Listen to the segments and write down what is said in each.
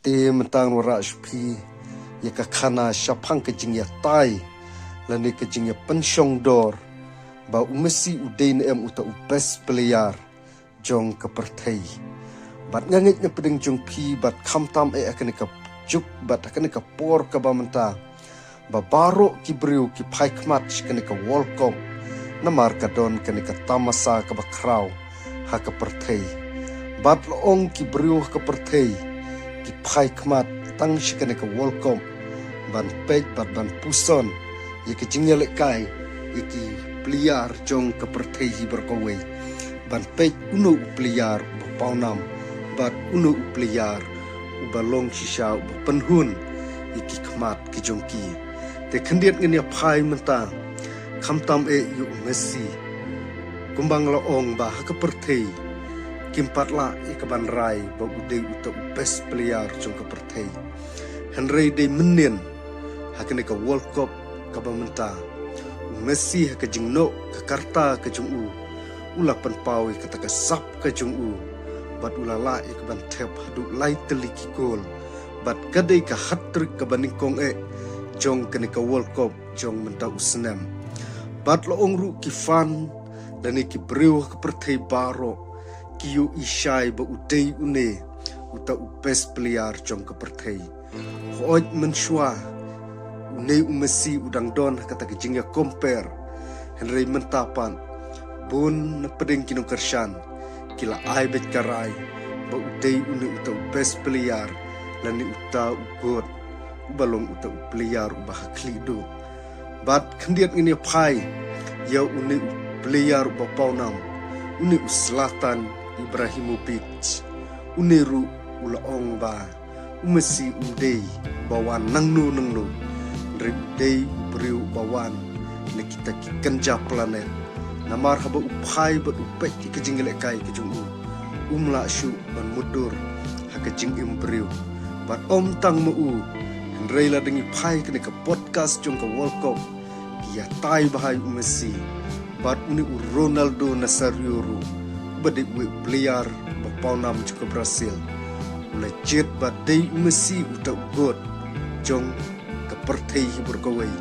te mentang wara shpi ya ka khana shapang ke jing ya tai lani ke jing ya pensyong dor ba umesi udain em uta upes playar jong ke perthei bat ngangit nya pedeng jong pi bat khamtam akan ka juk bat akan ka por ka ba menta ba baro ki briu ki phaikmat kan ka welcome namar ka don kan ka tamasa ka ba kraw ha ka perthei bat loong ki briu ka perthei ki phaikmat tang kan ka welcome ban pek bat ban puson ye ki jingle kai ye ki pliar jong ka perthei hi berkowe ban pek unu pliar ba paunam bat unu pliar ubalong shisha penhun ye ki khmat ki jongki te khandiat ngenia phai menta khamtam yu mesi kumbang laong ba ka perthei kimpat la ikaban rai ba udei uta best player jong ka perthei henry de menien hakene ka world cup ka ba menta mesi ka jingno ka karta ka jungu ula pan pawi ka ta ka sap ka jungu bat ulala ikaban thep hadu lai teliki gol bat kadai ka hat-trick ka baningkong jong kene ka world cup jong menta usnam bat loong ru ki fan dan ki breu ka perthei baro ki yu ishai ba udei une uta best player jong ka perthei hoj menshwa une umesi udang don kata ki jingya compare henry mentapan bun na pedeng kinu kershan kila ai bet karai ba udei une uta best player lani uta ugot balong uta player ubah klido bat khandiat ngini phai ya uni player ba paunam uni uslatan Ibrahimovic uni ru ulaong ba umesi udei bawan nangnu redei briu bawan nakita ki kanja planet namar haba uphai ba upek ki kejingle kai kejungu umla shu ban mudur hakajing imbriu bat om tang mu Reila dengi pai kene ke podcast jong ke World Cup kia tai bahai Messi bat uni Ronaldo Nazario bade we player ba paunam ke Brazil ule jet bat dei Messi uta god jong ke perthei berkawai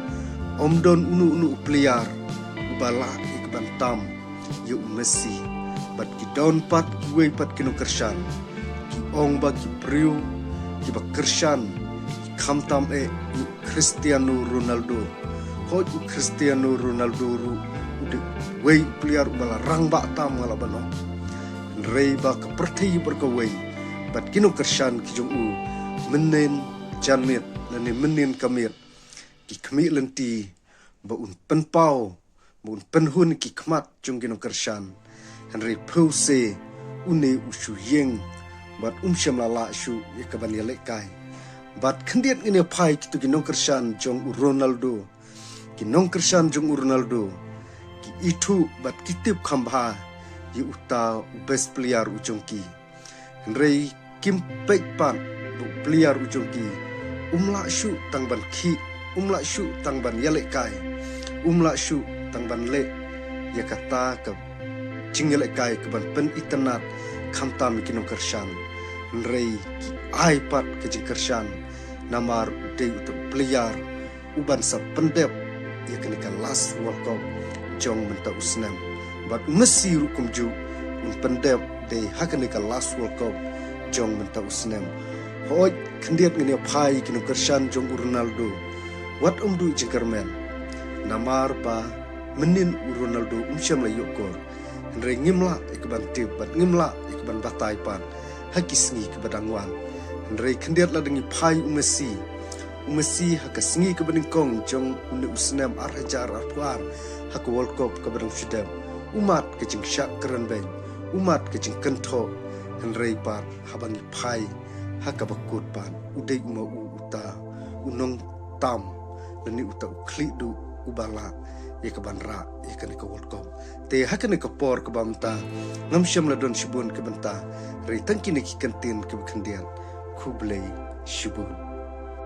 om don unu player ubala ik bantam yo Messi bat ki don pat ki we pat kino kershan ki ong ba ki priu ki ba kershan khamtam Cristiano Ronaldo hoj Cristiano Ronaldo ru ude wei player bala rang ba tam ngala bano rei ba ka perthei berkawai bat kino kershan ki jong menen janmet lani menen kamit ki khmi lenti ba un penpau ba un penhun ki khmat jong kino kershan henry pose une usu yeng bat shamlala shu yakaban yalekai bat khandiat ngene phai ki tu ginong kershan jong Ronaldo ginong kershan jong Ronaldo ki itu bat kitip khambha yi uta best player ujongki rei kim pek pan player ujongki umla shu tangban khi umla shu tangban yale kai umla shu tangban le yakata ka jingale kai ke ban pen internet khamtam ginong kershan rei ki iPad ke jing kershan namar udei untuk player uban sa pendep ya kene ka last world cup jong menta usnam bat mesi rukum ju un pendep de hakane ka last world cup jong menta usnam hoj khandiat ngene phai kinu kershan jong Ronaldo wat du jingkermen namar ba menin Ronaldo syam la yokor re ngimla ikban tip bat ngimla ikban batai pan hakisngi ke badangwan Rei khandiat la dengi phai umesi haka singi ke beningkong jong uni usnam arhajar arpuar haka world cup ke badang syudam umat ke jing syak keren beng umat ke jing kentho henrei pat habangi phai haka bakut pan udai uma uta unong tam lani uta uklidu ubala ye ke banra ye ke world cup te haka ne ke por ke bamta ngamsyam la don shibun ke benta rei tangki ne ki kantin ke khandiat Kublai Shibun.